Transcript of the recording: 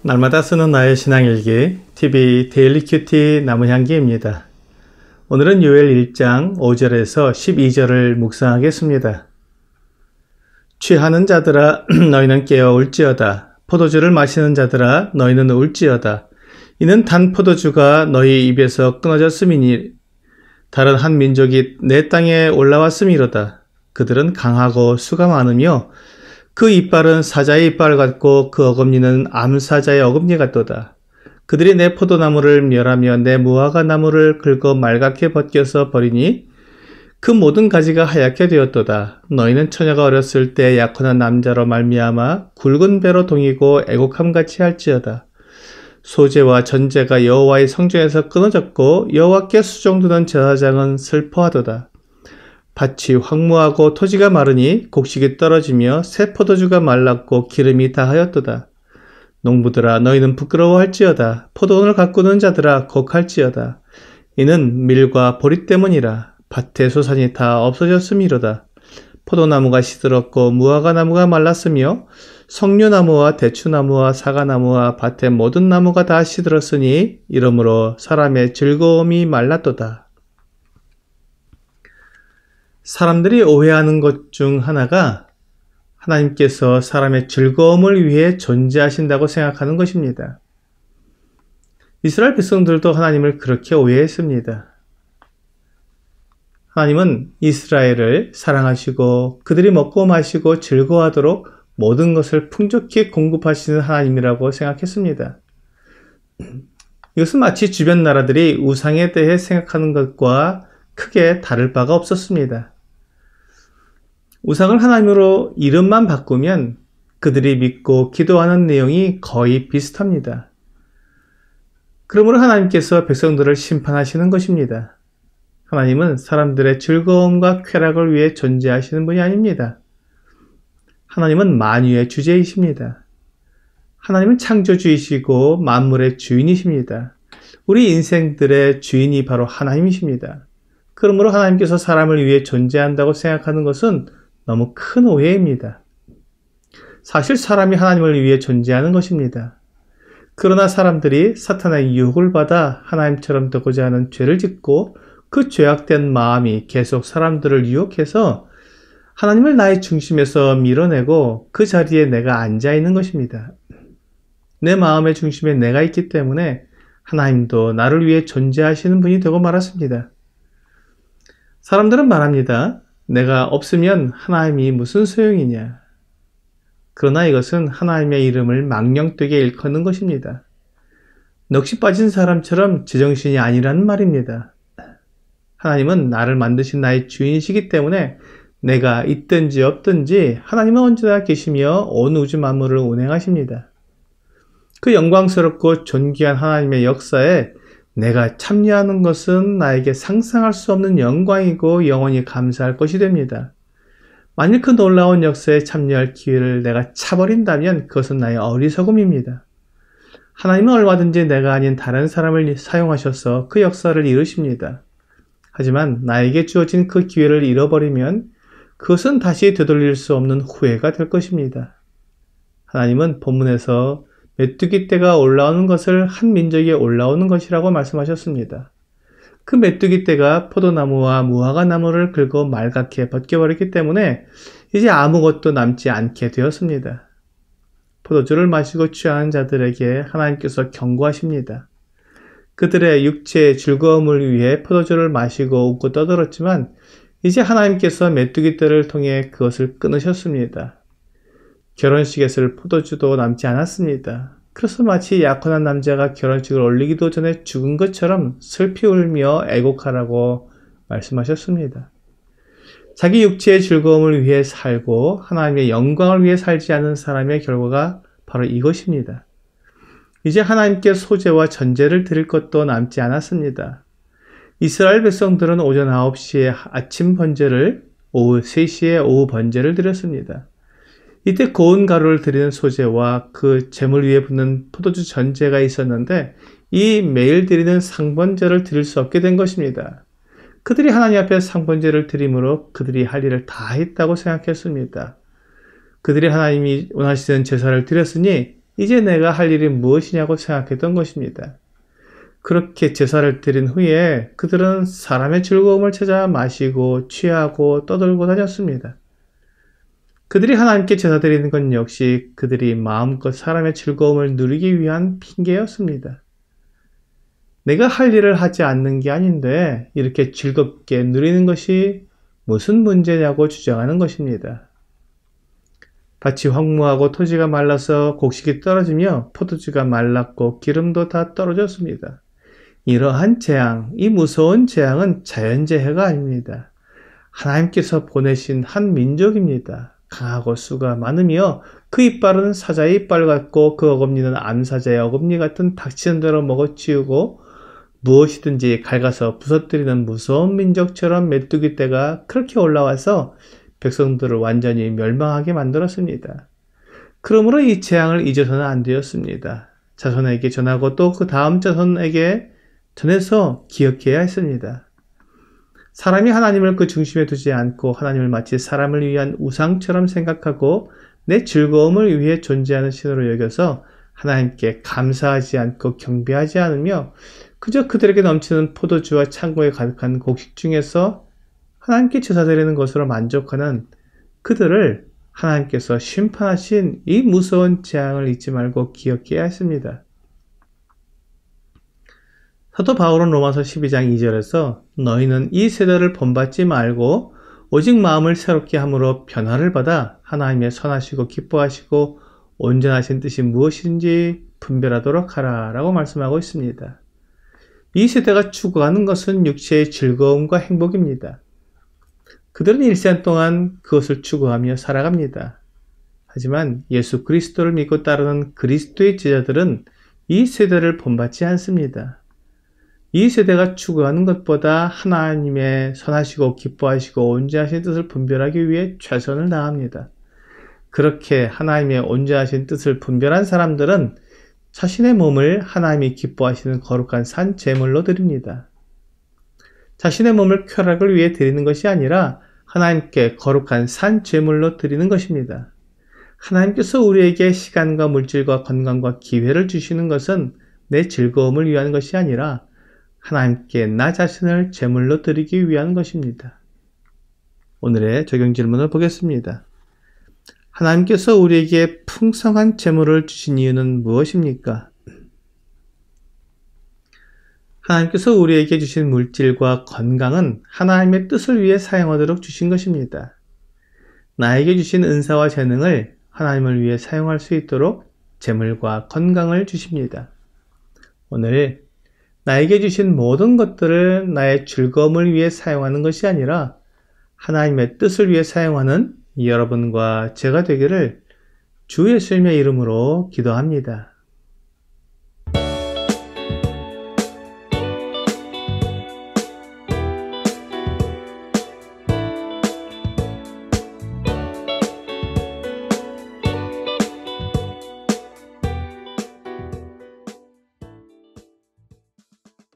날마다 쓰는 나의 신앙일기 TV 데일리 큐티 나무향기입니다. 오늘은 요엘 1장 5절에서 12절을 묵상하겠습니다. 취하는 자들아 너희는 깨어 울지어다. 포도주를 마시는 자들아 너희는 울지어다. 이는 단 포도주가 너희 입에서 끊어졌음이니 다른 한 민족이 내 땅에 올라왔음이로다. 그들은 강하고 수가 많으며 그 이빨은 사자의 이빨 같고 그 어금니는 암사자의 어금니 같도다. 그들이 내 포도나무를 멸하며 내 무화과 나무를 긁어 말갛게 벗겨서 버리니 그 모든 가지가 하얗게 되었도다. 너희는 처녀가 어렸을 때 약혼한 남자로 말미암아 굵은 배로 동이고 애곡함같이 할지어다. 소재와 전제가 여호와의 성전에서 끊어졌고 여호와께 수종두는 제사장은 슬퍼하도다. 밭이 황무하고 토지가 마르니 곡식이 떨어지며 새 포도주가 말랐고 기름이 다하였도다. 농부들아 너희는 부끄러워할지어다. 포도원을 가꾸는 자들아 곡할지어다. 이는 밀과 보리 때문이라. 밭의 소산이 다 없어졌음이로다. 포도나무가 시들었고 무화과 나무가 말랐으며 석류나무와 대추나무와 사과나무와 밭의 모든 나무가 다 시들었으니 이러므로 사람의 즐거움이 말랐도다. 사람들이 오해하는 것 중 하나가 하나님께서 사람의 즐거움을 위해 존재하신다고 생각하는 것입니다. 이스라엘 백성들도 하나님을 그렇게 오해했습니다. 하나님은 이스라엘을 사랑하시고 그들이 먹고 마시고 즐거워하도록 모든 것을 풍족히 공급하시는 하나님이라고 생각했습니다. 이것은 마치 주변 나라들이 우상에 대해 생각하는 것과 크게 다를 바가 없었습니다. 우상을 하나님으로 이름만 바꾸면 그들이 믿고 기도하는 내용이 거의 비슷합니다. 그러므로 하나님께서 백성들을 심판하시는 것입니다. 하나님은 사람들의 즐거움과 쾌락을 위해 존재하시는 분이 아닙니다. 하나님은 만유의 주제이십니다. 하나님은 창조주이시고 만물의 주인이십니다. 우리 인생들의 주인이 바로 하나님이십니다. 그러므로 하나님께서 사람을 위해 존재한다고 생각하는 것은 너무 큰 오해입니다. 사실 사람이 하나님을 위해 존재하는 것입니다. 그러나 사람들이 사탄의 유혹을 받아 하나님처럼 되고자 하는 죄를 짓고 그 죄악된 마음이 계속 사람들을 유혹해서 하나님을 나의 중심에서 밀어내고 그 자리에 내가 앉아 있는 것입니다. 내 마음의 중심에 내가 있기 때문에 하나님도 나를 위해 존재하시는 분이 되고 말았습니다. 사람들은 말합니다. 내가 없으면 하나님이 무슨 소용이냐. 그러나 이것은 하나님의 이름을 망령되게 일컫는 것입니다. 넋이 빠진 사람처럼 제정신이 아니라는 말입니다. 하나님은 나를 만드신 나의 주인이시기 때문에 내가 있든지 없든지 하나님은 언제나 계시며 온 우주 만물을 운행하십니다. 그 영광스럽고 존귀한 하나님의 역사에 내가 참여하는 것은 나에게 상상할 수 없는 영광이고 영원히 감사할 것이 됩니다. 만일 그 놀라운 역사에 참여할 기회를 내가 차버린다면 그것은 나의 어리석음입니다. 하나님은 얼마든지 내가 아닌 다른 사람을 사용하셔서 그 역사를 이루십니다. 하지만 나에게 주어진 그 기회를 잃어버리면 그것은 다시 되돌릴 수 없는 후회가 될 것입니다. 하나님은 본문에서 메뚜기 떼가 올라오는 것을 한 민족에 올라오는 것이라고 말씀하셨습니다. 그 메뚜기 떼가 포도나무와 무화과 나무를 긁어 말갛게 벗겨버렸기 때문에 이제 아무것도 남지 않게 되었습니다. 포도주를 마시고 취하는 자들에게 하나님께서 경고하십니다. 그들의 육체의 즐거움을 위해 포도주를 마시고 웃고 떠들었지만 이제 하나님께서 메뚜기 떼를 통해 그것을 끊으셨습니다. 결혼식에서 포도주도 남지 않았습니다. 그래서 마치 약혼한 남자가 결혼식을 올리기도 전에 죽은 것처럼 슬피 울며 애곡하라고 말씀하셨습니다. 자기 육체의 즐거움을 위해 살고 하나님의 영광을 위해 살지 않은 사람의 결과가 바로 이것입니다. 이제 하나님께 소재와 전제를 드릴 것도 남지 않았습니다. 이스라엘 백성들은 오전 9시에 아침 번제를, 오후 3시에 오후 번제를 드렸습니다. 이때 고운 가루를 드리는 소재와 그 제물 위에 붓는 포도주 전제가 있었는데 이 매일 드리는 상번제를 드릴 수 없게 된 것입니다. 그들이 하나님 앞에 상번제를 드림으로 그들이 할 일을 다 했다고 생각했습니다. 그들이 하나님이 원하시는 제사를 드렸으니 이제 내가 할 일이 무엇이냐고 생각했던 것입니다. 그렇게 제사를 드린 후에 그들은 사람의 즐거움을 찾아 마시고 취하고 떠들고 다녔습니다. 그들이 하나님께 제사 드리는 건 역시 그들이 마음껏 사람의 즐거움을 누리기 위한 핑계였습니다. 내가 할 일을 하지 않는 게 아닌데 이렇게 즐겁게 누리는 것이 무슨 문제냐고 주장하는 것입니다. 밭이 황무하고 토지가 말라서 곡식이 떨어지며 포도주가 말랐고 기름도 다 떨어졌습니다. 이러한 재앙, 이 무서운 재앙은 자연재해가 아닙니다. 하나님께서 보내신 한 민족입니다. 강하고 수가 많으며 그 이빨은 사자의 이빨 같고 그 어금니는 암사자의 어금니 같은 닥치는 대로 먹어치우고 무엇이든지 갉아서 부서뜨리는 무서운 민족처럼 메뚜기 떼가 그렇게 올라와서 백성들을 완전히 멸망하게 만들었습니다. 그러므로 이 재앙을 잊어서는 안 되었습니다. 자손에게 전하고 또 그 다음 자손에게 전해서 기억해야 했습니다. 사람이 하나님을 그 중심에 두지 않고 하나님을 마치 사람을 위한 우상처럼 생각하고 내 즐거움을 위해 존재하는 신으로 여겨서 하나님께 감사하지 않고 경배하지 않으며 그저 그들에게 넘치는 포도주와 창고에 가득한 곡식 중에서 하나님께 제사드리는 것으로 만족하는 그들을 하나님께서 심판하신 이 무서운 재앙을 잊지 말고 기억해야 했습니다. 사도 바울은 로마서 12장 2절에서 너희는 이 세대를 본받지 말고 오직 마음을 새롭게 함으로 변화를 받아 하나님의 선하시고 기뻐하시고 온전하신 뜻이 무엇인지 분별하도록 하라 라고 말씀하고 있습니다. 이 세대가 추구하는 것은 육체의 즐거움과 행복입니다. 그들은 일생 동안 그것을 추구하며 살아갑니다. 하지만 예수 그리스도를 믿고 따르는 그리스도의 제자들은 이 세대를 본받지 않습니다. 이 세대가 추구하는 것보다 하나님의 선하시고 기뻐하시고 온전하신 뜻을 분별하기 위해 최선을 다합니다. 그렇게 하나님의 온전하신 뜻을 분별한 사람들은 자신의 몸을 하나님이 기뻐하시는 거룩한 산 제물로 드립니다. 자신의 몸을 쾌락을 위해 드리는 것이 아니라 하나님께 거룩한 산 제물로 드리는 것입니다. 하나님께서 우리에게 시간과 물질과 건강과 기회를 주시는 것은 내 즐거움을 위한 것이 아니라 하나님께 나 자신을 제물로 드리기 위한 것입니다. 오늘의 적용 질문을 보겠습니다. 하나님께서 우리에게 풍성한 제물을 주신 이유는 무엇입니까? 하나님께서 우리에게 주신 물질과 건강은 하나님의 뜻을 위해 사용하도록 주신 것입니다. 나에게 주신 은사와 재능을 하나님을 위해 사용할 수 있도록 재물과 건강을 주십니다. 오늘 나에게 주신 모든 것들을 나의 즐거움을 위해 사용하는 것이 아니라 하나님의 뜻을 위해 사용하는 여러분과 제가 되기를 주 예수님의 이름으로 기도합니다.